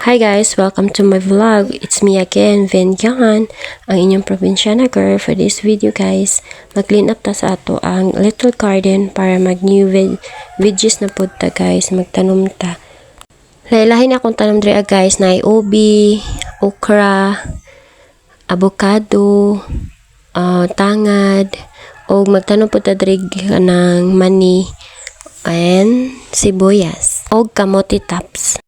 Hi guys, welcome to my vlog. It's me again, Venyan, ang inyong probinsyana girl. For this video guys, mag-clean up ta sa ato ang little garden para mag-new veggies na po ta guys, magtanom ta. Lailahin akong tanom dre guys na ubi, okra, avocado, tangad, o magtanom po ta dre ng mani and sibuyas o kamote tops.